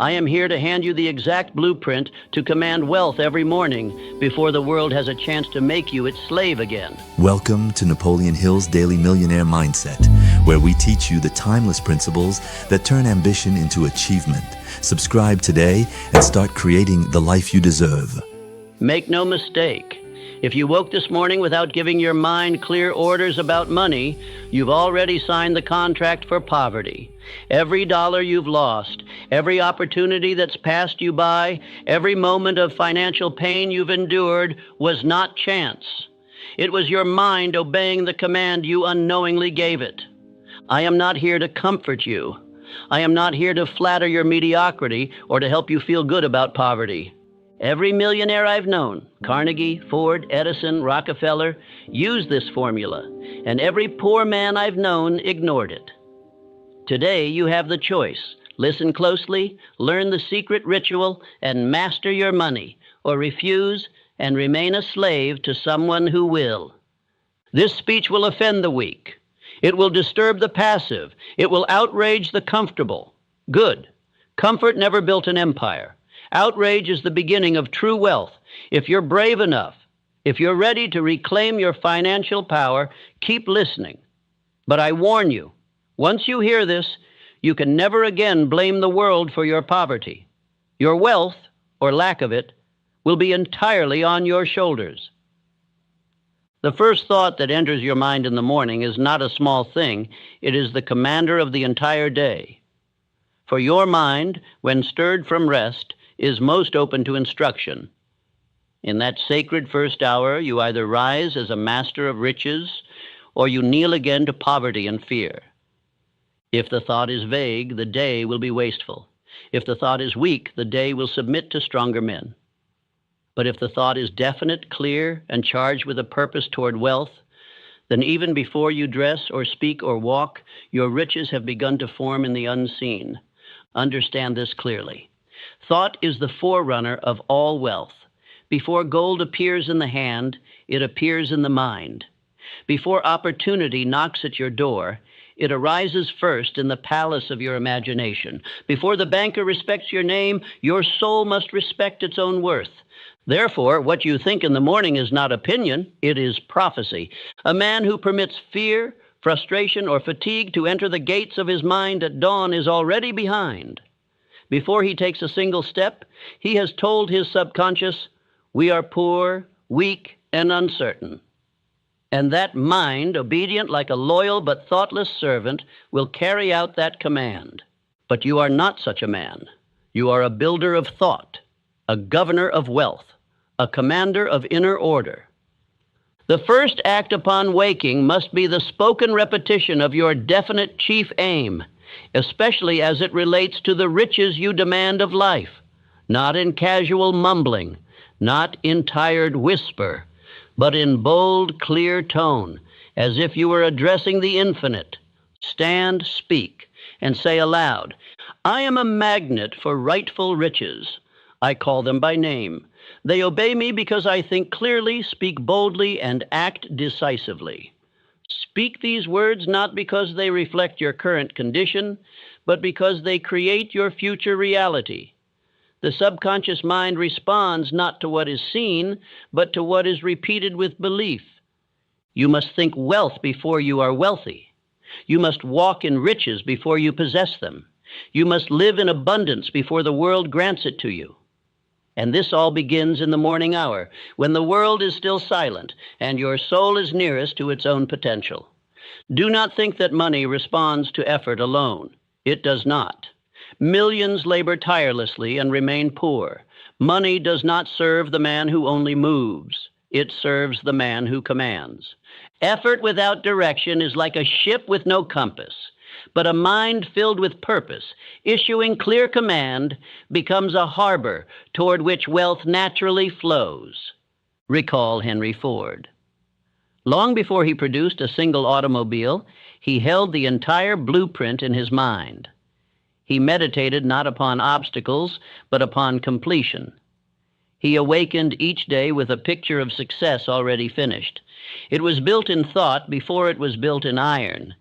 I am here to hand you the exact blueprint to command wealth every morning before the world has a chance to make you its slave again. Welcome to Napoleon Hill's Daily Millionaire Mindset, where we teach you the timeless principles that turn ambition into achievement. Subscribe today and start creating the life you deserve. Make no mistake. If you woke this morning without giving your mind clear orders about money, you've already signed the contract for poverty. Every dollar you've lost, every opportunity that's passed you by, every moment of financial pain you've endured was not chance. It was your mind obeying the command you unknowingly gave it. I am not here to comfort you. I am not here to flatter your mediocrity or to help you feel good about poverty. Every millionaire I've known, Carnegie, Ford, Edison, Rockefeller, used this formula, and every poor man I've known ignored it. Today, you have the choice. Listen closely, learn the secret ritual, and master your money, or refuse and remain a slave to someone who will. This speech will offend the weak. It will disturb the passive. It will outrage the comfortable. Good. Comfort never built an empire. Outrage is the beginning of true wealth. If you're brave enough, if you're ready to reclaim your financial power, keep listening. But I warn you, once you hear this, you can never again blame the world for your poverty. Your wealth, or lack of it, will be entirely on your shoulders. The first thought that enters your mind in the morning is not a small thing. It is the commander of the entire day. For your mind, when stirred from rest, is most open to instruction. In that sacred first hour, you either rise as a master of riches, or you kneel again to poverty and fear. If the thought is vague, the day will be wasteful. If the thought is weak, the day will submit to stronger men. But if the thought is definite, clear, and charged with a purpose toward wealth, then even before you dress or speak or walk, your riches have begun to form in the unseen. Understand this clearly. Thought is the forerunner of all wealth. Before gold appears in the hand, it appears in the mind. Before opportunity knocks at your door, it arises first in the palace of your imagination. Before the banker respects your name, your soul must respect its own worth. Therefore, what you think in the morning is not opinion, it is prophecy. A man who permits fear, frustration, or fatigue to enter the gates of his mind at dawn is already behind. Before he takes a single step, he has told his subconscious, "We are poor, weak, and uncertain." And that mind, obedient like a loyal but thoughtless servant, will carry out that command. But you are not such a man. You are a builder of thought, a governor of wealth, a commander of inner order. The first act upon waking must be the spoken repetition of your definite chief aim, especially as it relates to the riches you demand of life, not in casual mumbling, not in tired whisper, but in bold, clear tone, as if you were addressing the infinite. Stand, speak, and say aloud, "I am a magnet for rightful riches. I call them by name. They obey me because I think clearly, speak boldly, and act decisively." Speak these words not because they reflect your current condition, but because they create your future reality. The subconscious mind responds not to what is seen, but to what is repeated with belief. You must think wealth before you are wealthy. You must walk in riches before you possess them. You must live in abundance before the world grants it to you. And this all begins in the morning hour, when the world is still silent and your soul is nearest to its own potential. Do not think that money responds to effort alone. It does not. Millions labor tirelessly and remain poor. Money does not serve the man who only moves. It serves the man who commands. Effort without direction is like a ship with no compass. But a mind filled with purpose, issuing clear command, becomes a harbor toward which wealth naturally flows. Recall Henry Ford. Long before he produced a single automobile, he held the entire blueprint in his mind. He meditated not upon obstacles, but upon completion. He awakened each day with a picture of success already finished. It was built in thought before it was built in iron.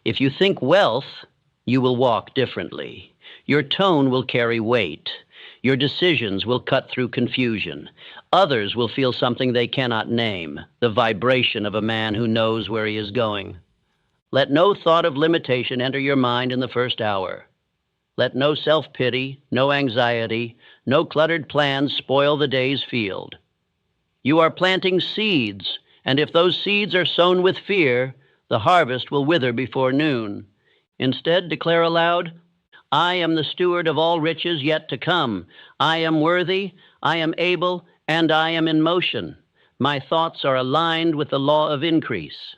If you think wealth, you will walk differently. Your tone will carry weight. Your decisions will cut through confusion. Others will feel something they cannot name, the vibration of a man who knows where he is going. Let no thought of limitation enter your mind in the first hour. Let no self-pity, no anxiety, no cluttered plans spoil the day's field. You are planting seeds, and if those seeds are sown with fear, the harvest will wither before noon. Instead, declare aloud, I am the steward of all riches yet to come. I am worthy, I am able, and I am in motion. My thoughts are aligned with the law of increase.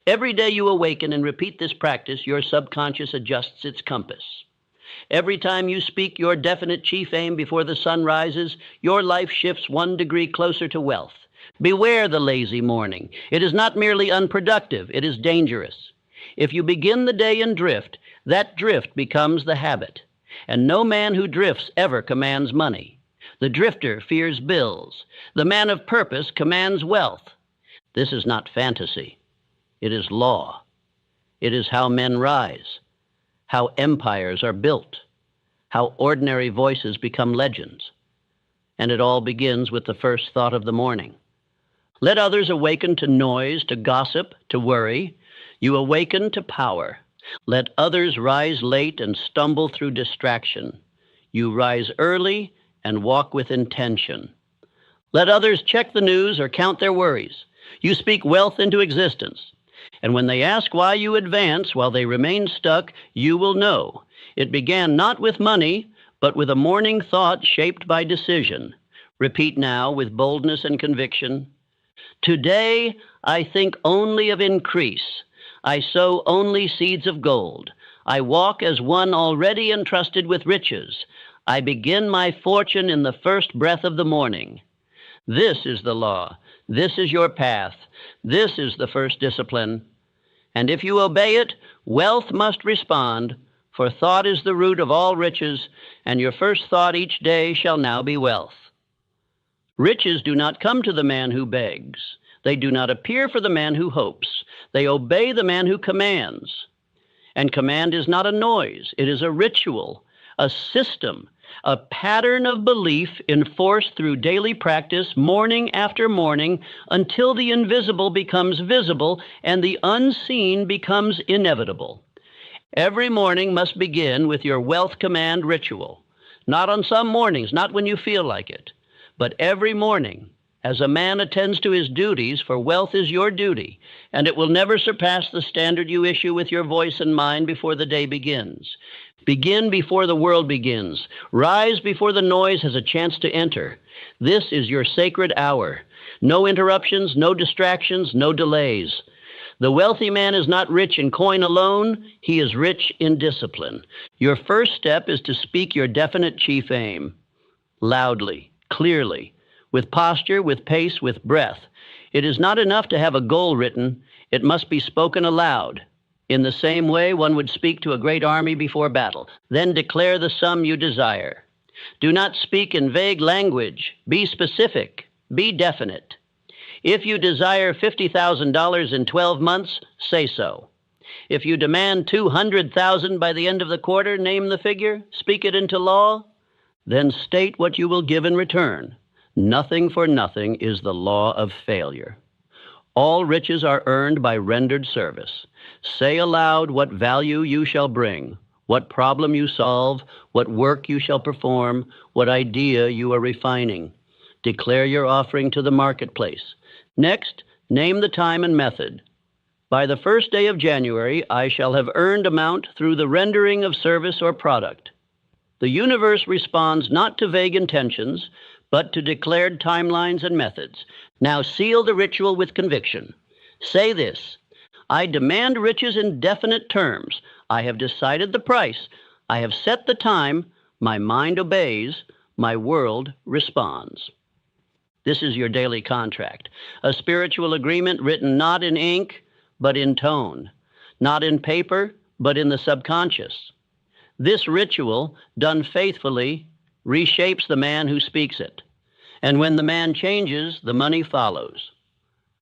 Every day you awaken and repeat this practice, your subconscious adjusts its compass. Every time you speak your definite chief aim before the sun rises, your life shifts 1 degree closer to wealth. Beware the lazy morning. It is not merely unproductive, it is dangerous. If you begin the day in drift, that drift becomes the habit. And no man who drifts ever commands money. The drifter fears bills. The man of purpose commands wealth. This is not fantasy. It is law. It is how men rise, how empires are built, how ordinary voices become legends. And it all begins with the first thought of the morning. Let others awaken to noise, to gossip, to worry. You awaken to power. Let others rise late and stumble through distraction. You rise early and walk with intention. Let others check the news or count their worries. You speak wealth into existence. And when they ask why you advance while they remain stuck, you will know. It began not with money, but with a morning thought shaped by decision. Repeat now with boldness and conviction. Today, I think only of increase. I sow only seeds of gold. I walk as one already entrusted with riches. I begin my fortune in the first breath of the morning. This is the law. This is your path. This is the first discipline. And if you obey it, wealth must respond, for thought is the root of all riches, and your first thought each day shall now be wealth. Riches do not come to the man who begs. They do not appear for the man who hopes. They obey the man who commands. And command is not a noise. It is a ritual, a system, a pattern of belief enforced through daily practice, morning after morning, until the invisible becomes visible and the unseen becomes inevitable. Every morning must begin with your wealth command ritual. Not on some mornings, not when you feel like it, but every morning, as a man attends to his duties, for wealth is your duty, and it will never surpass the standard you issue with your voice and mind before the day begins. Begin before the world begins. Rise before the noise has a chance to enter. This is your sacred hour. No interruptions, no distractions, no delays. The wealthy man is not rich in coin alone, he is rich in discipline. Your first step is to speak your definite chief aim, loudly, clearly, with posture, with pace, with breath. It is not enough to have a goal written, it must be spoken aloud. In the same way, one would speak to a great army before battle. Then declare the sum you desire. Do not speak in vague language. Be specific. Be definite. If you desire $50,000 in 12 months, say so. If you demand $200,000 by the end of the quarter, name the figure, speak it into law, then state what you will give in return. Nothing for nothing is the law of failure. All riches are earned by rendered service. Say aloud what value you shall bring, what problem you solve, what work you shall perform, what idea you are refining. Declare your offering to the marketplace. Next, name the time and method. By the first day of January, I shall have earned amount through the rendering of service or product. The universe responds not to vague intentions, but to declared timelines and methods. Now seal the ritual with conviction. Say this: I demand riches in definite terms. I have decided the price. I have set the time. My mind obeys. My world responds. This is your daily contract, a spiritual agreement written not in ink, but in tone, not in paper, but in the subconscious. This ritual, done faithfully, reshapes the man who speaks it. And when the man changes, the money follows.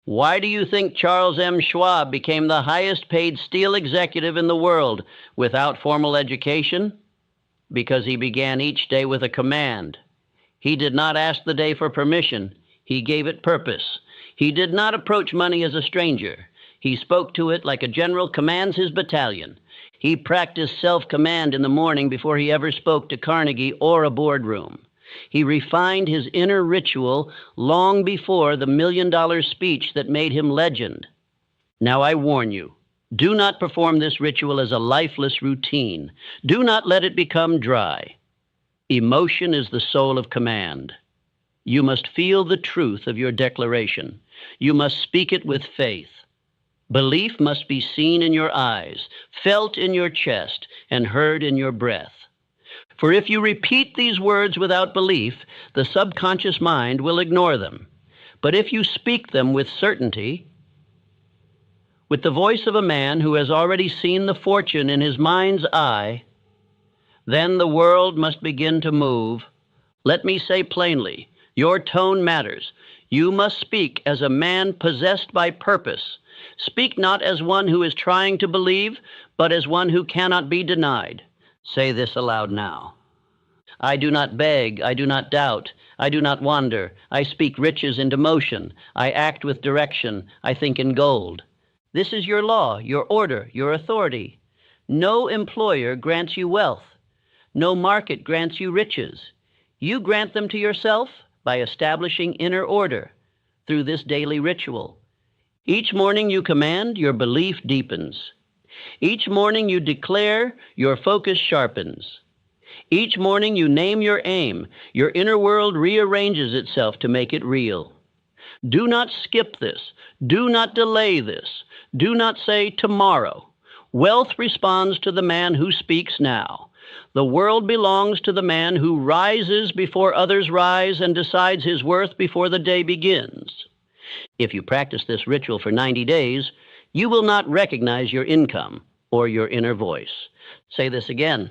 Why do you think Charles M. Schwab became the highest paid steel executive in the world without formal education? because he began each day with a command. He did not ask the day for permission. He gave it purpose. He did not approach money as a stranger. He spoke to it like a general commands his battalion. He practiced self-command in the morning before he ever spoke to Carnegie or a boardroom. He refined his inner ritual long before the million-dollar speech that made him legend. Now I warn you, do not perform this ritual as a lifeless routine. Do not let it become dry. Emotion is the soul of command. You must feel the truth of your declaration. You must speak it with faith. Belief must be seen in your eyes, felt in your chest, and heard in your breath. For if you repeat these words without belief, the subconscious mind will ignore them. But if you speak them with certainty, with the voice of a man who has already seen the fortune in his mind's eye, then the world must begin to move. Let me say plainly, your tone matters. You must speak as a man possessed by purpose. Speak not as one who is trying to believe, but as one who cannot be denied. Say this aloud now. I do not beg, I do not doubt, I do not wander. I speak riches into motion. I act with direction. I think in gold. This is your law, your order, your authority. No employer grants you wealth. No market grants you riches. You grant them to yourself by establishing inner order through this daily ritual. Each morning you command, your belief deepens. Each morning you declare, your focus sharpens. Each morning you name your aim, your inner world rearranges itself to make it real. Do not skip this. Do not delay this. Do not say tomorrow. Wealth responds to the man who speaks now. The world belongs to the man who rises before others rise and decides his worth before the day begins. If you practice this ritual for 90 days, you will not recognize your income or your inner voice. Say this again.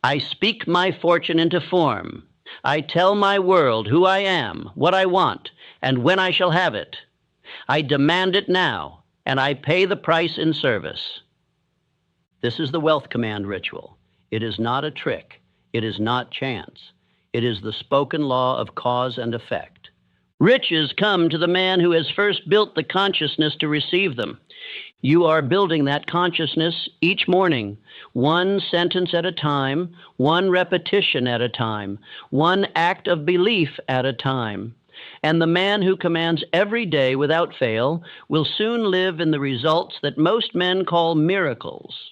I speak my fortune into form. I tell my world who I am, what I want, and when I shall have it. I demand it now, and I pay the price in service. This is the wealth command ritual. It is not a trick. It is not chance. It is the spoken law of cause and effect. Riches come to the man who has first built the consciousness to receive them. You are building that consciousness each morning, one sentence at a time, one repetition at a time, one act of belief at a time. And the man who commands every day without fail will soon live in the results that most men call miracles,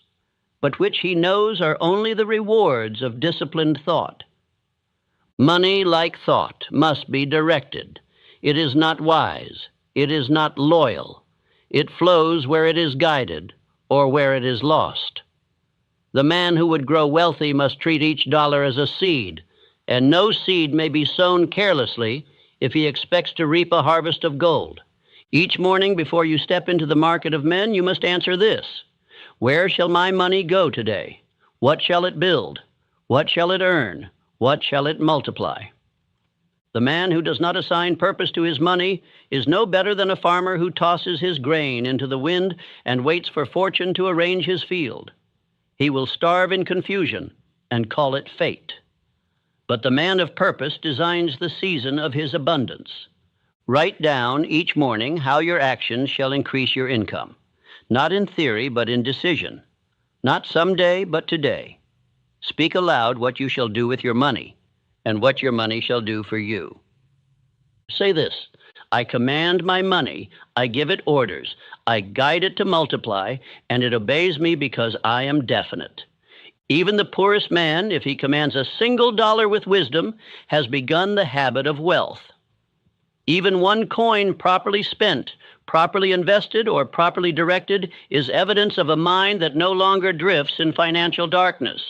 but which he knows are only the rewards of disciplined thought. Money, like thought, must be directed. It is not wise. It is not loyal. It flows where it is guided or where it is lost. The man who would grow wealthy must treat each dollar as a seed, and no seed may be sown carelessly if he expects to reap a harvest of gold. Each morning before you step into the market of men, you must answer this. Where shall my money go today? What shall it build? What shall it earn? What shall it multiply? The man who does not assign purpose to his money is no better than a farmer who tosses his grain into the wind and waits for fortune to arrange his field. He will starve in confusion and call it fate. But the man of purpose designs the season of his abundance. Write down each morning how your actions shall increase your income, not in theory but in decision, not someday but today. Speak aloud what you shall do with your money, and what your money shall do for you. Say this, I command my money, I give it orders, I guide it to multiply, and it obeys me because I am definite. Even the poorest man, if he commands a single dollar with wisdom, has begun the habit of wealth. Even one coin properly spent, properly invested, or properly directed is evidence of a mind that no longer drifts in financial darkness.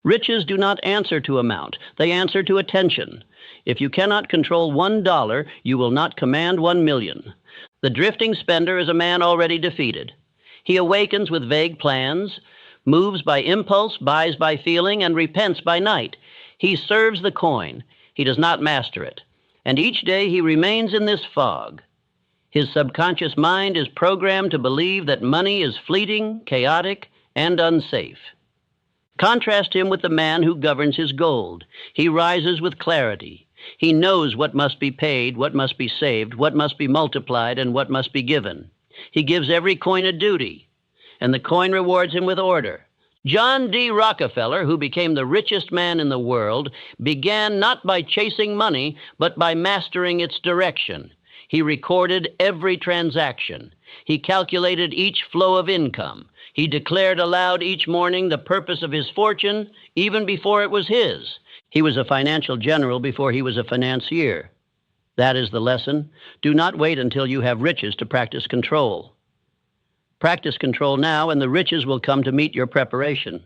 Riches do not answer to amount, they answer to attention. If you cannot control $1, you will not command 1 million. The drifting spender is a man already defeated. He awakens with vague plans, moves by impulse, buys by feeling, and repents by night. He serves the coin. He does not master it. And each day he remains in this fog. His subconscious mind is programmed to believe that money is fleeting, chaotic, and unsafe. Contrast him with the man who governs his gold. He rises with clarity. He knows what must be paid, what must be saved, what must be multiplied, and what must be given. He gives every coin a duty, and the coin rewards him with order. John D. Rockefeller, who became the richest man in the world, began not by chasing money, but by mastering its direction. He recorded every transaction. He calculated each flow of income. He declared aloud each morning the purpose of his fortune, even before it was his. He was a financial general before he was a financier. That is the lesson. Do not wait until you have riches to practice control. Practice control now, and the riches will come to meet your preparation.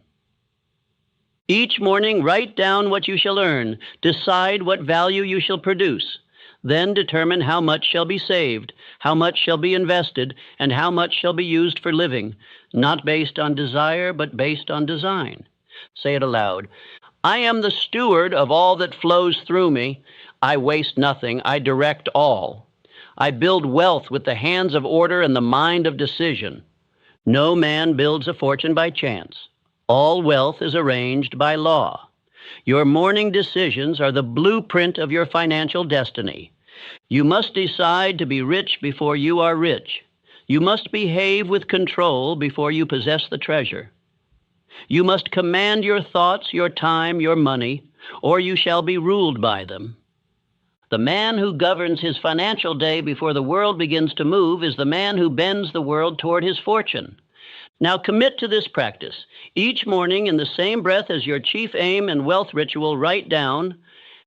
Each morning, write down what you shall earn. Decide what value you shall produce. Then determine how much shall be saved, how much shall be invested, and how much shall be used for living, not based on desire, but based on design. Say it aloud. I am the steward of all that flows through me. I waste nothing. I direct all. I build wealth with the hands of order and the mind of decision. No man builds a fortune by chance. All wealth is arranged by law. Your morning decisions are the blueprint of your financial destiny. You must decide to be rich before you are rich. You must behave with control before you possess the treasure. You must command your thoughts, your time, your money, or you shall be ruled by them. The man who governs his financial day before the world begins to move is the man who bends the world toward his fortune. Now commit to this practice. Each morning, in the same breath as your chief aim and wealth ritual, write down,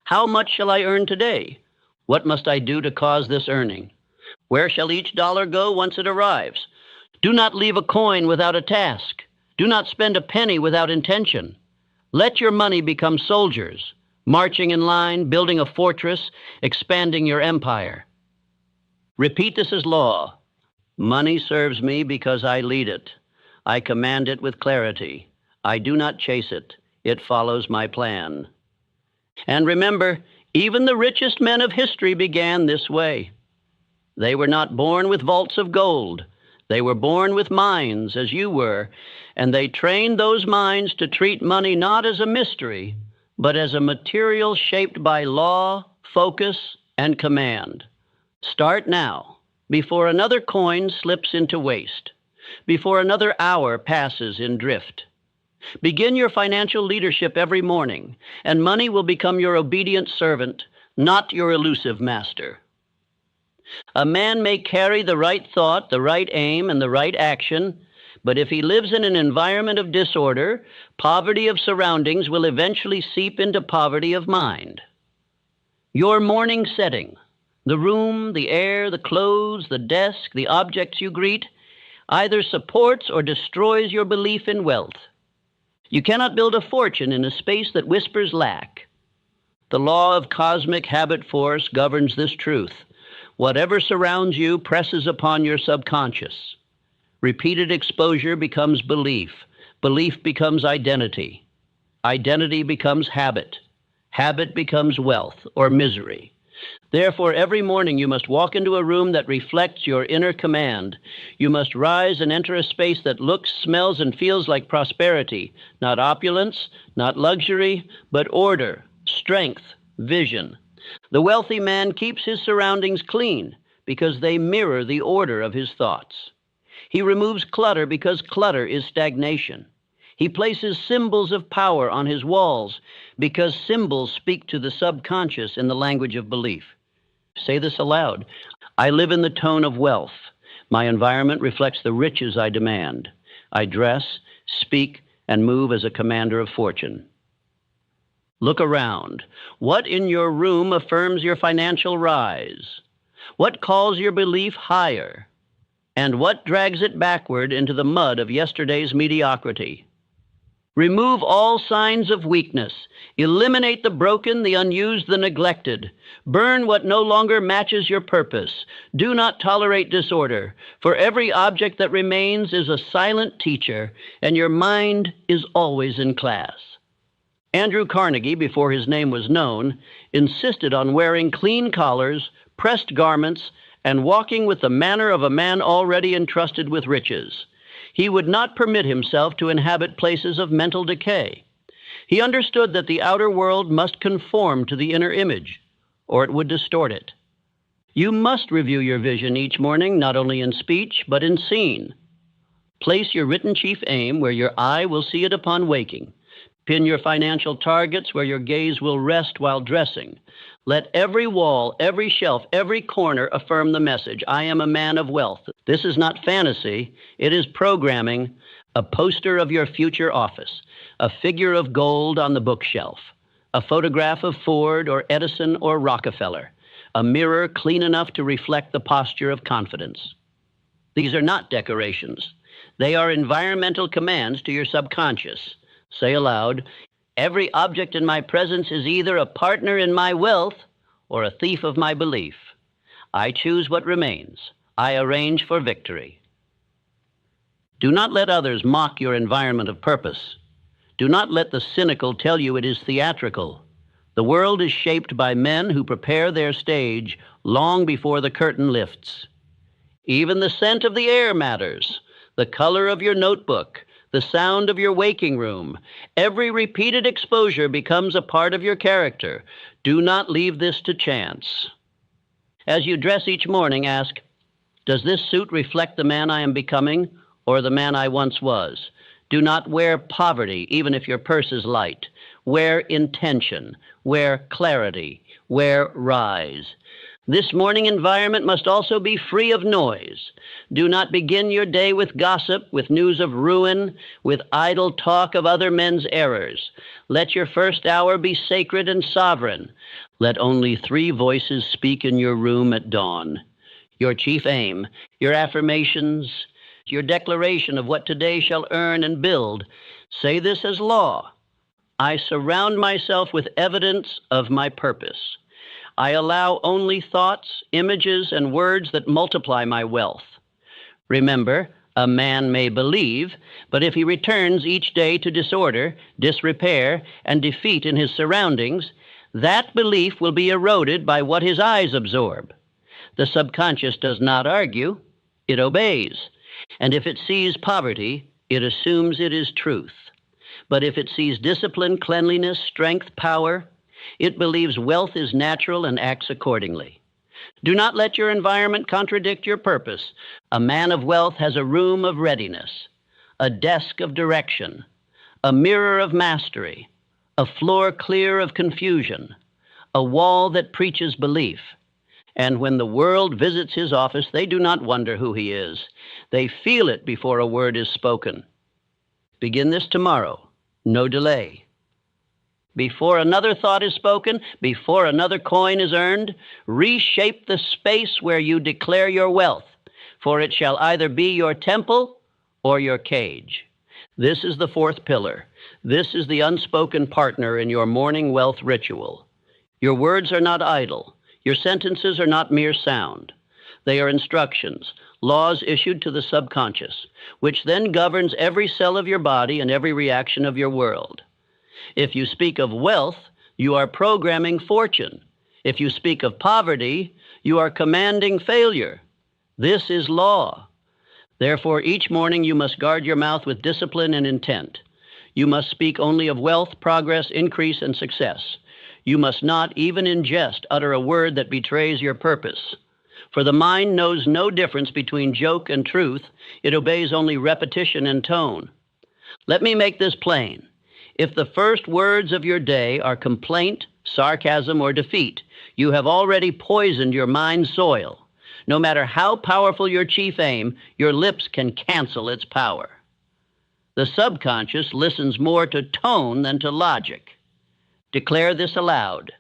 how much shall I earn today? What must I do to cause this earning? Where shall each dollar go once it arrives? Do not leave a coin without a task. Do not spend a penny without intention. Let your money become soldiers, marching in line, building a fortress, expanding your empire. Repeat this as law. Money serves me because I lead it. I command it with clarity. I do not chase it. It follows my plan. And remember, even the richest men of history began this way. They were not born with vaults of gold. They were born with minds, as you were, and they trained those minds to treat money not as a mystery, but as a material shaped by law, focus, and command. Start now, before another coin slips into waste, before another hour passes in drift. Begin your financial leadership every morning, and money will become your obedient servant, not your elusive master. A man may carry the right thought, the right aim, and the right action, but if he lives in an environment of disorder, poverty of surroundings will eventually seep into poverty of mind. Your morning setting, the room, the air, the clothes, the desk, the objects you greet, either supports or destroys your belief in wealth. You cannot build a fortune in a space that whispers lack. The law of cosmic habit force governs this truth. Whatever surrounds you presses upon your subconscious. Repeated exposure becomes belief. Belief becomes identity. Identity becomes habit. Habit becomes wealth or misery. Therefore, every morning you must walk into a room that reflects your inner command. You must rise and enter a space that looks, smells, and feels like prosperity, not opulence, not luxury, but order, strength, vision. The wealthy man keeps his surroundings clean because they mirror the order of his thoughts. He removes clutter because clutter is stagnation. He places symbols of power on his walls because symbols speak to the subconscious in the language of belief. Say this aloud. I live in the tone of wealth. My environment reflects the riches I demand. I dress, speak, and move as a commander of fortune. Look around. What in your room affirms your financial rise? What calls your belief higher? And what drags it backward into the mud of yesterday's mediocrity? Remove all signs of weakness. Eliminate the broken, the unused, the neglected. Burn what no longer matches your purpose. Do not tolerate disorder, for every object that remains is a silent teacher, and your mind is always in class. Andrew Carnegie, before his name was known, insisted on wearing clean collars, pressed garments, and walking with the manner of a man already entrusted with riches. He would not permit himself to inhabit places of mental decay. He understood that the outer world must conform to the inner image, or it would distort it. You must review your vision each morning, not only in speech, but in scene. Place your written chief aim where your eye will see it upon waking. Pin your financial targets where your gaze will rest while dressing. Let every wall, every shelf, every corner affirm the message, I am a man of wealth. This is not fantasy, it is programming, a poster of your future office, a figure of gold on the bookshelf, a photograph of Ford or Edison or Rockefeller, a mirror clean enough to reflect the posture of confidence. These are not decorations. They are environmental commands to your subconscious. Say aloud, every object in my presence is either a partner in my wealth or a thief of my belief. I choose what remains. I arrange for victory. Do not let others mock your environment of purpose. Do not let the cynical tell you it is theatrical. The world is shaped by men who prepare their stage long before the curtain lifts. Even the scent of the air matters, the color of your notebook, the sound of your waking room. Every repeated exposure becomes a part of your character. Do not leave this to chance. As you dress each morning, ask, does this suit reflect the man I am becoming or the man I once was? Do not wear poverty, even if your purse is light. Wear intention, wear clarity, wear rise. This morning environment must also be free of noise. Do not begin your day with gossip, with news of ruin, with idle talk of other men's errors. Let your first hour be sacred and sovereign. Let only 3 voices speak in your room at dawn. Your chief aim, your affirmations, your declaration of what today shall earn and build. Say this as law. I surround myself with evidence of my purpose. I allow only thoughts, images, and words that multiply my wealth. Remember, a man may believe, but if he returns each day to disorder, disrepair, and defeat in his surroundings, that belief will be eroded by what his eyes absorb. The subconscious does not argue, it obeys. And if it sees poverty, it assumes it is truth. But if it sees discipline, cleanliness, strength, power, it believes wealth is natural and acts accordingly. Do not let your environment contradict your purpose. A man of wealth has a room of readiness, a desk of direction, a mirror of mastery, a floor clear of confusion, a wall that preaches belief. And when the world visits his office, they do not wonder who he is. They feel it before a word is spoken. Begin this tomorrow. No delay. Before another thought is spoken, before another coin is earned, reshape the space where you declare your wealth, for it shall either be your temple or your cage. This is the 4th pillar. This is the unspoken partner in your morning wealth ritual. Your words are not idle. Your sentences are not mere sound. They are instructions, laws issued to the subconscious, which then governs every cell of your body and every reaction of your world. If you speak of wealth, you are programming fortune. If you speak of poverty, you are commanding failure. This is law. Therefore, each morning you must guard your mouth with discipline and intent. You must speak only of wealth, progress, increase, and success. You must not, even in jest, utter a word that betrays your purpose. For the mind knows no difference between joke and truth. It obeys only repetition and tone. Let me make this plain. If the first words of your day are complaint, sarcasm, or defeat, you have already poisoned your mind's soil. No matter how powerful your chief aim, your lips can cancel its power. The subconscious listens more to tone than to logic. Declare this aloud.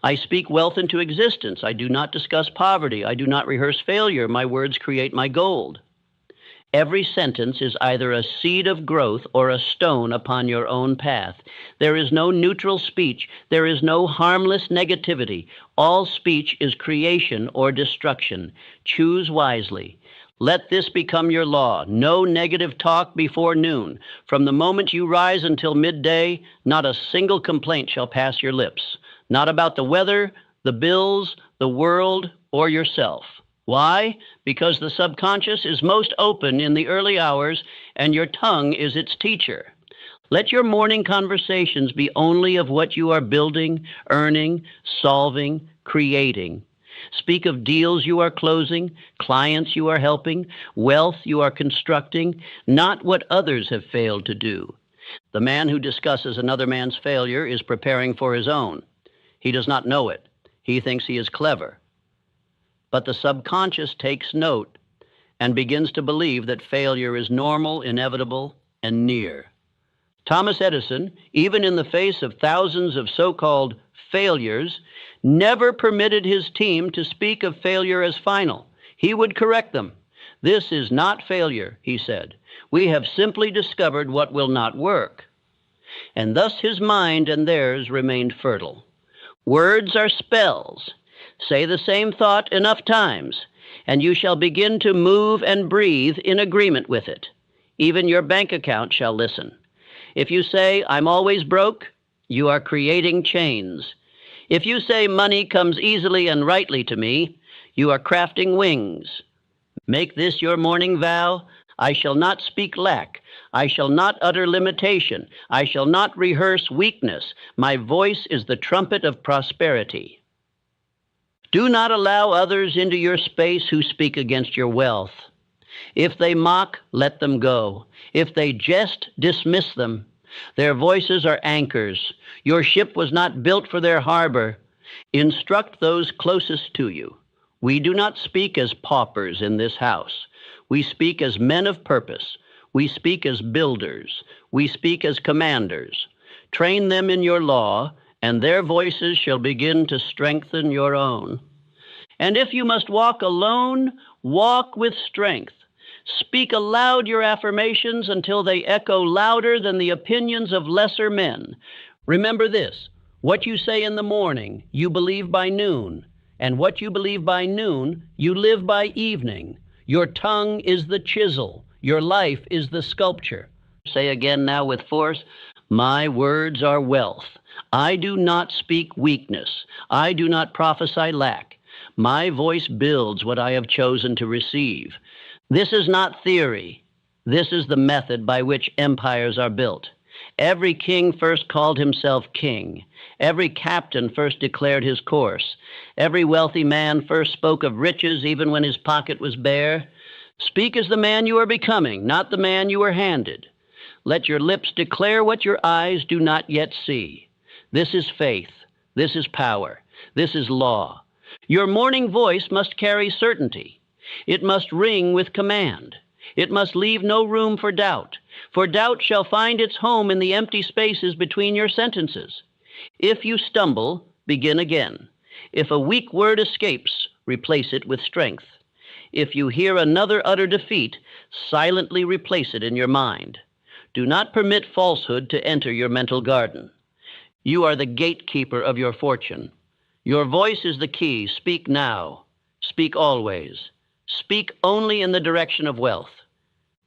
I speak wealth into existence. I do not discuss poverty. I do not rehearse failure. My words create my gold. Every sentence is either a seed of growth or a stone upon your own path. There is no neutral speech. There is no harmless negativity. All speech is creation or destruction. Choose wisely. Let this become your law. No negative talk before noon. From the moment you rise until midday, not a single complaint shall pass your lips. Not about the weather, the bills, the world, or yourself. Why? Because the subconscious is most open in the early hours, and your tongue is its teacher. Let your morning conversations be only of what you are building, earning, solving, creating. Speak of deals you are closing, clients you are helping, wealth you are constructing, not what others have failed to do. The man who discusses another man's failure is preparing for his own. He does not know it. He thinks he is clever. But the subconscious takes note and begins to believe that failure is normal, inevitable, and near. Thomas Edison, even in the face of thousands of so-called failures, never permitted his team to speak of failure as final. He would correct them. "This is not failure," he said. "We have simply discovered what will not work." And thus his mind and theirs remained fertile. Words are spells. Say the same thought enough times, and you shall begin to move and breathe in agreement with it. Even your bank account shall listen. If you say, "I'm always broke," you are creating chains. If you say, "Money comes easily and rightly to me," you are crafting wings. Make this your morning vow: I shall not speak lack. I shall not utter limitation. I shall not rehearse weakness. My voice is the trumpet of prosperity. Do not allow others into your space who speak against your wealth. If they mock, let them go. If they jest, dismiss them. Their voices are anchors. Your ship was not built for their harbor. Instruct those closest to you. We do not speak as paupers in this house. We speak as men of purpose. We speak as builders. We speak as commanders. Train them in your law, and their voices shall begin to strengthen your own. And if you must walk alone, walk with strength. Speak aloud your affirmations until they echo louder than the opinions of lesser men. Remember this: what you say in the morning, you believe by noon, and what you believe by noon, you live by evening. Your tongue is the chisel. Your life is the sculpture. Say again now with force: my words are wealth. I do not speak weakness. I do not prophesy lack. My voice builds what I have chosen to receive. This is not theory. This is the method by which empires are built. Every king first called himself king. Every captain first declared his course. Every wealthy man first spoke of riches even when his pocket was bare. Speak as the man you are becoming, not the man you were handed. Let your lips declare what your eyes do not yet see. This is faith. This is power. This is law. Your morning voice must carry certainty. It must ring with command. It must leave no room for doubt shall find its home in the empty spaces between your sentences. If you stumble, begin again. If a weak word escapes, replace it with strength. If you hear another utter defeat, silently replace it in your mind. Do not permit falsehood to enter your mental garden. You are the gatekeeper of your fortune. Your voice is the key. Speak now. Speak always. Speak only in the direction of wealth.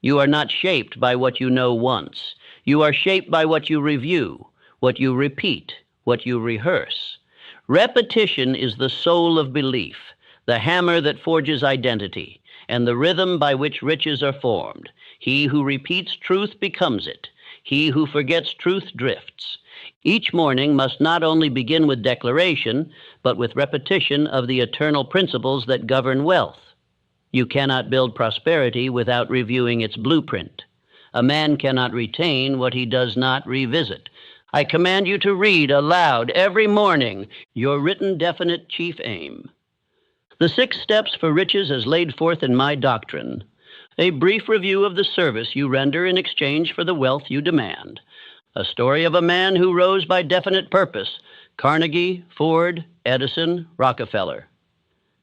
You are not shaped by what you know once. You are shaped by what you review, what you repeat, what you rehearse. Repetition is the soul of belief, the hammer that forges identity, and the rhythm by which riches are formed. He who repeats truth becomes it. He who forgets truth drifts. Each morning must not only begin with declaration, but with repetition of the eternal principles that govern wealth. You cannot build prosperity without reviewing its blueprint. A man cannot retain what he does not revisit. I command you to read aloud every morning your written definite chief aim. The 6 steps for riches as laid forth in my doctrine. A brief review of the service you render in exchange for the wealth you demand. A story of a man who rose by definite purpose: Carnegie, Ford, Edison, Rockefeller.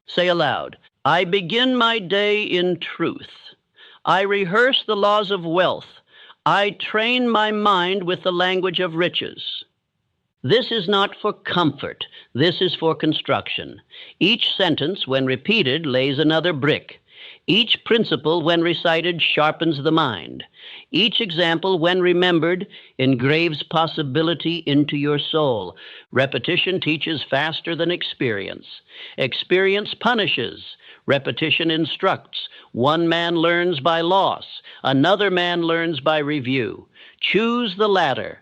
Say aloud: I begin my day in truth. I rehearse the laws of wealth. I train my mind with the language of riches. This is not for comfort. This is for construction. Each sentence, when repeated, lays another brick. Each principle, when recited, sharpens the mind. Each example, when remembered, engraves possibility into your soul. Repetition teaches faster than experience. Experience punishes. Repetition instructs. One man learns by loss. Another man learns by review. Choose the latter.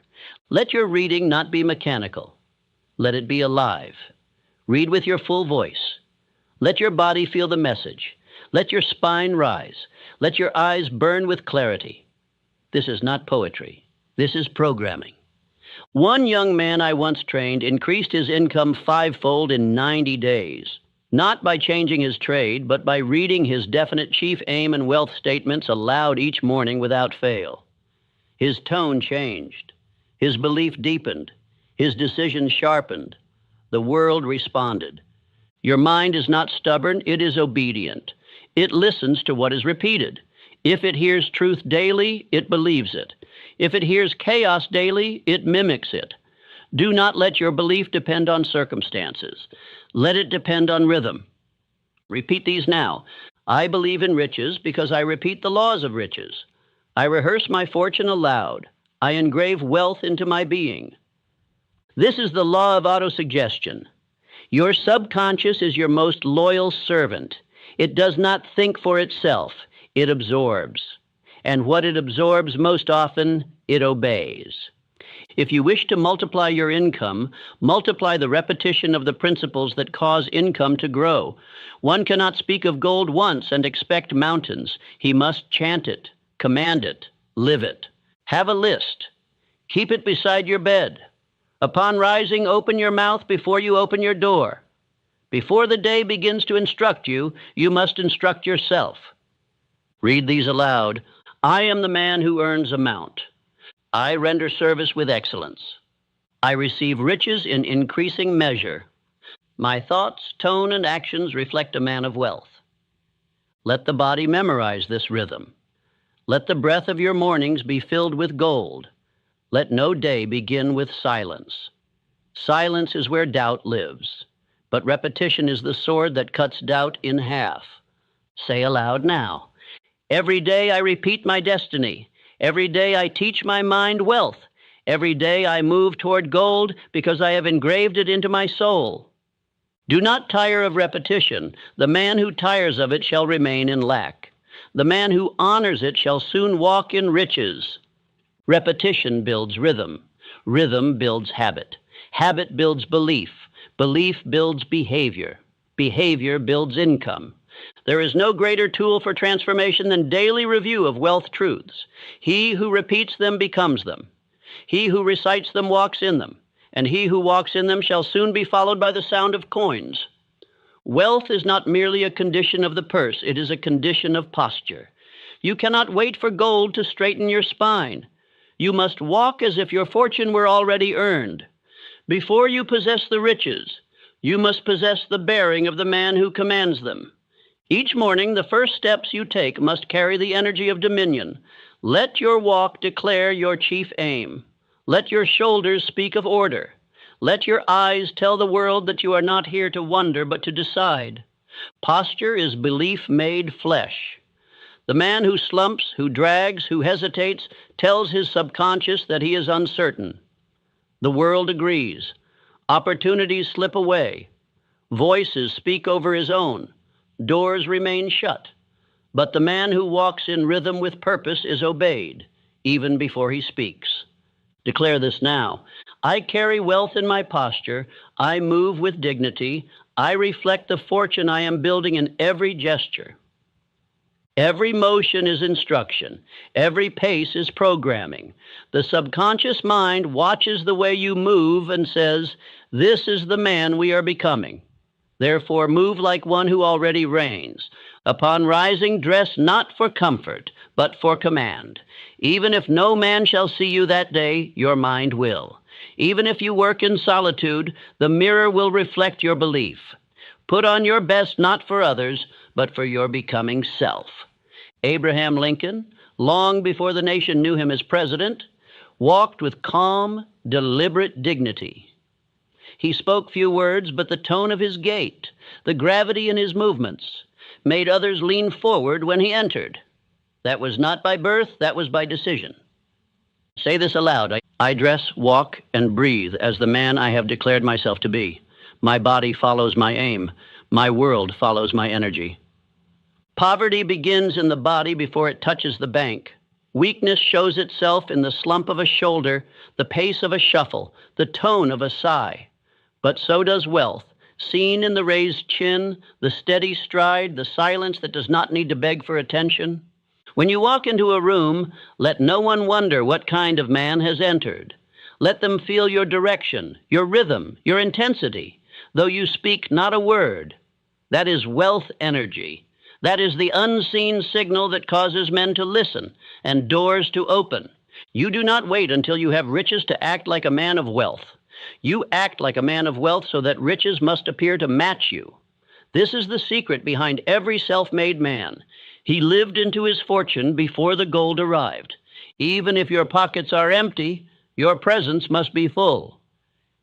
Let your reading not be mechanical. Let it be alive. Read with your full voice. Let your body feel the message. Let your spine rise. Let your eyes burn with clarity. This is not poetry. This is programming. One young man I once trained increased his income 5-fold in 90 days, not by changing his trade, but by reading his definite chief aim and wealth statements aloud each morning without fail. His tone changed. His belief deepened. His decision sharpened. The world responded. Your mind is not stubborn, it is obedient. It listens to what is repeated. If it hears truth daily, it believes it. If it hears chaos daily, it mimics it. Do not let your belief depend on circumstances. Let it depend on rhythm. Repeat these now. I believe in riches because I repeat the laws of riches. I rehearse my fortune aloud. I engrave wealth into my being. This is the law of autosuggestion. Your subconscious is your most loyal servant. It does not think for itself. It absorbs. And what it absorbs most often, it obeys. If you wish to multiply your income, multiply the repetition of the principles that cause income to grow. One cannot speak of gold once and expect mountains. He must chant it, command it, live it. Have a list. Keep it beside your bed. Upon rising, open your mouth before you open your door. Before the day begins to instruct you, you must instruct yourself. Read these aloud. I am the man who earns a mount. I render service with excellence. I receive riches in increasing measure. My thoughts, tone, and actions reflect a man of wealth. Let the body memorize this rhythm. Let the breath of your mornings be filled with gold. Let no day begin with silence. Silence is where doubt lives, but repetition is the sword that cuts doubt in half. Say aloud now. Every day I repeat my destiny. Every day I teach my mind wealth. Every day I move toward gold because I have engraved it into my soul. Do not tire of repetition. The man who tires of it shall remain in lack. The man who honors it shall soon walk in riches. Repetition builds rhythm. Rhythm builds habit. Habit builds belief. Belief builds behavior. Behavior builds income. There is no greater tool for transformation than daily review of wealth truths. He who repeats them becomes them. He who recites them walks in them, and he who walks in them shall soon be followed by the sound of coins. Wealth is not merely a condition of the purse, it is a condition of posture. You cannot wait for gold to straighten your spine. You must walk as if your fortune were already earned. Before you possess the riches, you must possess the bearing of the man who commands them. Each morning, the first steps you take must carry the energy of dominion. Let your walk declare your chief aim. Let your shoulders speak of order. Let your eyes tell the world that you are not here to wonder, but to decide. Posture is belief made flesh. The man who slumps, who drags, who hesitates, tells his subconscious that he is uncertain. The world agrees. Opportunities slip away. Voices speak over his own. Doors remain shut. But the man who walks in rhythm with purpose is obeyed, even before he speaks. Declare this now. I carry wealth in my posture. I move with dignity. I reflect the fortune I am building in every gesture. Every motion is instruction. Every pace is programming. The subconscious mind watches the way you move and says, "This is the man we are becoming." Therefore, move like one who already reigns. Upon rising, dress not for comfort, but for command. Even if no man shall see you that day, your mind will. Even if you work in solitude, the mirror will reflect your belief. Put on your best not for others, but for your becoming self. Abraham Lincoln, long before the nation knew him as president, walked with calm, deliberate dignity. He spoke few words, but the tone of his gait, the gravity in his movements, made others lean forward when he entered. That was not by birth, that was by decision. Say this aloud. I dress, walk, and breathe as the man I have declared myself to be. My body follows my aim. My world follows my energy. Poverty begins in the body before it touches the bank. Weakness shows itself in the slump of a shoulder, the pace of a shuffle, the tone of a sigh. But so does wealth, seen in the raised chin, the steady stride, the silence that does not need to beg for attention. When you walk into a room, let no one wonder what kind of man has entered. Let them feel your direction, your rhythm, your intensity, though you speak not a word. That is wealth energy. That is the unseen signal that causes men to listen and doors to open. You do not wait until you have riches to act like a man of wealth. You act like a man of wealth so that riches must appear to match you. This is the secret behind every self-made man. He lived into his fortune before the gold arrived. Even if your pockets are empty, your presence must be full.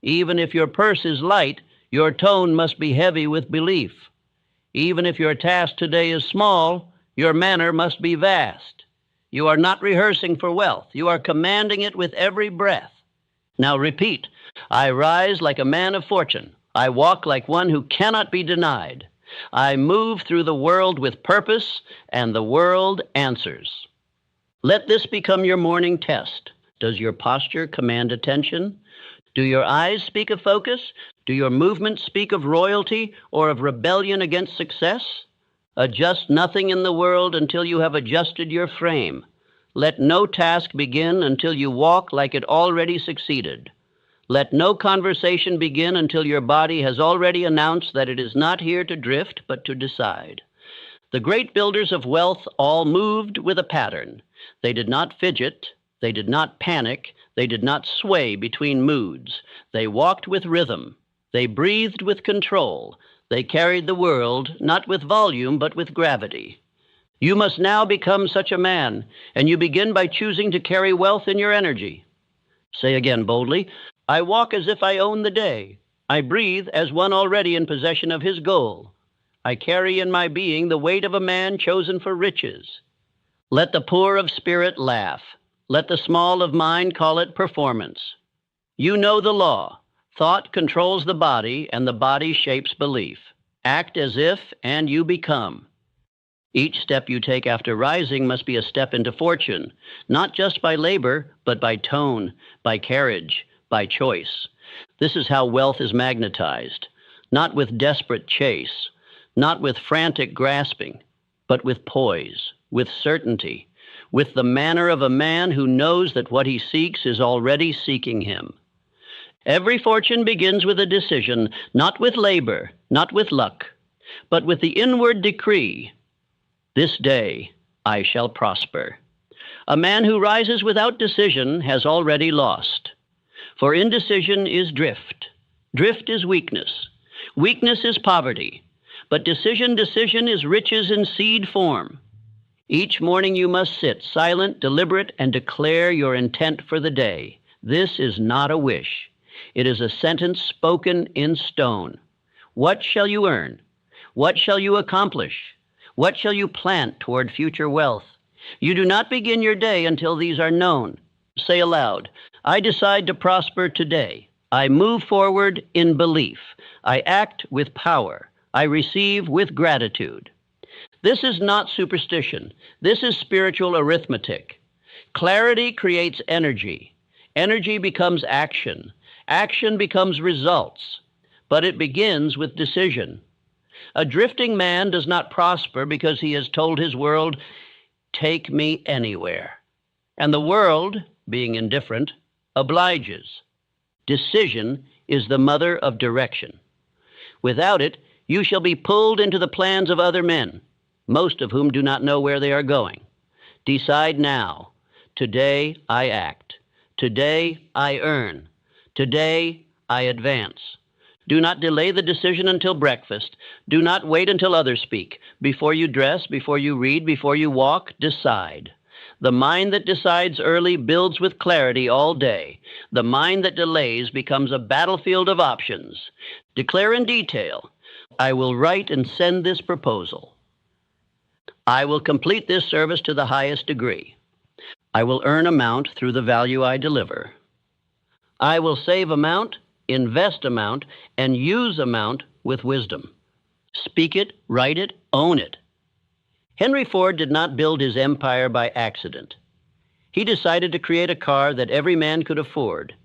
Even if your purse is light, your tone must be heavy with belief. Even if your task today is small, your manner must be vast. You are not rehearsing for wealth. You are commanding it with every breath. Now repeat, I rise like a man of fortune. I walk like one who cannot be denied. I move through the world with purpose, and the world answers. Let this become your morning test. Does your posture command attention? Do your eyes speak of focus? Do your movements speak of royalty or of rebellion against success? Adjust nothing in the world until you have adjusted your frame. Let no task begin until you walk like it already succeeded. Let no conversation begin until your body has already announced that it is not here to drift, but to decide. The great builders of wealth all moved with a pattern. They did not fidget, they did not panic, they did not sway between moods. They walked with rhythm. They breathed with control. They carried the world, not with volume, but with gravity. You must now become such a man, and you begin by choosing to carry wealth in your energy. Say again boldly, I walk as if I own the day. I breathe as one already in possession of his goal. I carry in my being the weight of a man chosen for riches. Let the poor of spirit laugh. Let the small of mind call it performance. You know the law. Thought controls the body, and the body shapes belief. Act as if, and you become. Each step you take after rising must be a step into fortune, not just by labor, but by tone, by carriage, by choice. This is how wealth is magnetized, not with desperate chase, not with frantic grasping, but with poise, with certainty, with the manner of a man who knows that what he seeks is already seeking him. Every fortune begins with a decision, not with labor, not with luck, but with the inward decree, this day I shall prosper. A man who rises without decision has already lost. For indecision is drift. Drift is weakness. Weakness is poverty. But decision is riches in seed form. Each morning you must sit silent, deliberate, and declare your intent for the day. This is not a wish. It is a sentence spoken in stone. What shall you earn? What shall you accomplish? What shall you plant toward future wealth? You do not begin your day until these are known. Say aloud, I decide to prosper today. I move forward in belief. I act with power. I receive with gratitude. This is not superstition. This is spiritual arithmetic. Clarity creates energy. Energy becomes action. Action becomes results. But it begins with decision. A drifting man does not prosper because he has told his world, take me anywhere. And the world, being indifferent, obliges. Decision is the mother of direction. Without it, you shall be pulled into the plans of other men, most of whom do not know where they are going. Decide now. Today I act. Today I earn. Today I advance. Do not delay the decision until breakfast. Do not wait until others speak. Before you dress, before you read, before you walk, decide. The mind that decides early builds with clarity all day. The mind that delays becomes a battlefield of options. Declare in detail, I will write and send this proposal. I will complete this service to the highest degree. I will earn amount through the value I deliver. I will save amount, invest amount, and use amount with wisdom. Speak it, write it, own it. Henry Ford did not build his empire by accident. He decided to create a car that every man could afford,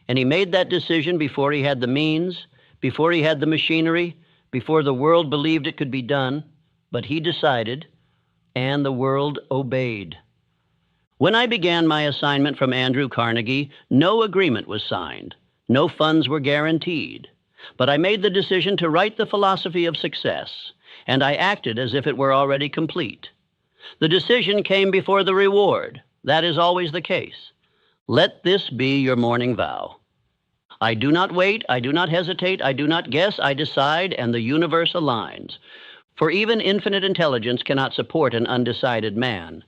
and he made that decision before he had the means, before he had the machinery, before the world believed it could be done, but he decided, and the world obeyed. When I began my assignment from Andrew Carnegie, no agreement was signed, no funds were guaranteed, but I made the decision to write the philosophy of success, and I acted as if it were already complete. The decision came before the reward. That is always the case. Let this be your morning vow. I do not wait, I do not hesitate, I do not guess, I decide, and the universe aligns. For even infinite intelligence cannot support an undecided man.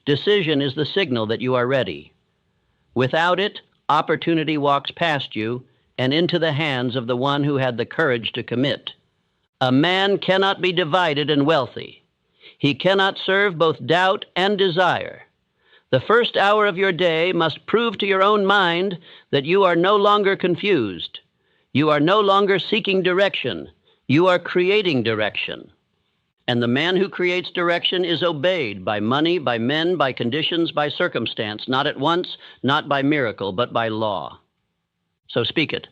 Decision is the signal that you are ready. Without it, opportunity walks past you and into the hands of the one who had the courage to commit. A man cannot be divided and wealthy. He cannot serve both doubt and desire. The first hour of your day must prove to your own mind that you are no longer confused. You are no longer seeking direction. You are creating direction. And the man who creates direction is obeyed by money, by men, by conditions, by circumstance, not at once, not by miracle, but by law. So speak it.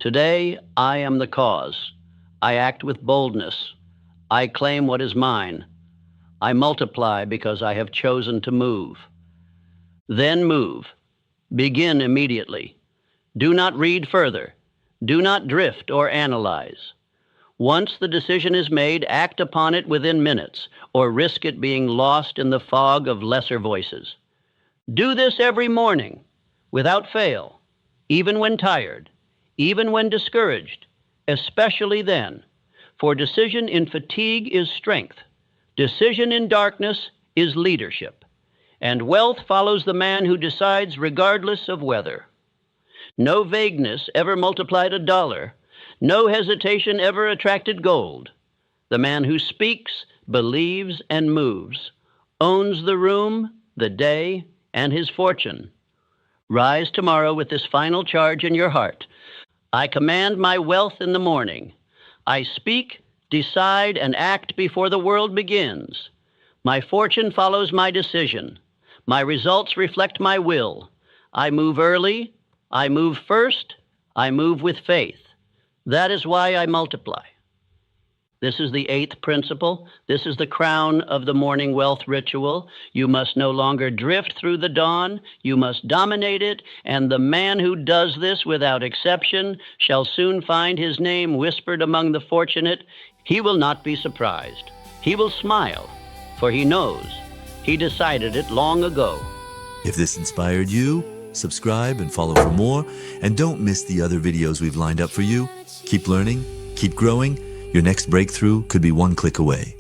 Today, I am the cause. I act with boldness. I claim what is mine. I multiply because I have chosen to move. Then move. Begin immediately. Do not read further. Do not drift or analyze. Once the decision is made, act upon it within minutes, or risk it being lost in the fog of lesser voices. Do this every morning, without fail, even when tired, even when discouraged, especially then, for decision in fatigue is strength. Decision in darkness is leadership, and wealth follows the man who decides regardless of weather. No vagueness ever multiplied a dollar. No hesitation ever attracted gold. The man who speaks, believes, and moves owns the room, the day, and his fortune. Rise tomorrow with this final charge in your heart. I command my wealth in the morning. I speak, decide, and act before the world begins. My fortune follows my decision. My results reflect my will. I move early. I move first. I move with faith. That is why I multiply. This is the 8th principle. This is the crown of the morning wealth ritual. You must no longer drift through the dawn. You must dominate it, and the man who does this without exception shall soon find his name whispered among the fortunate. He will not be surprised. He will smile, for he knows. He decided it long ago. If this inspired you, subscribe and follow for more, and don't miss the other videos we've lined up for you. Keep learning, keep growing. Your next breakthrough could be one click away.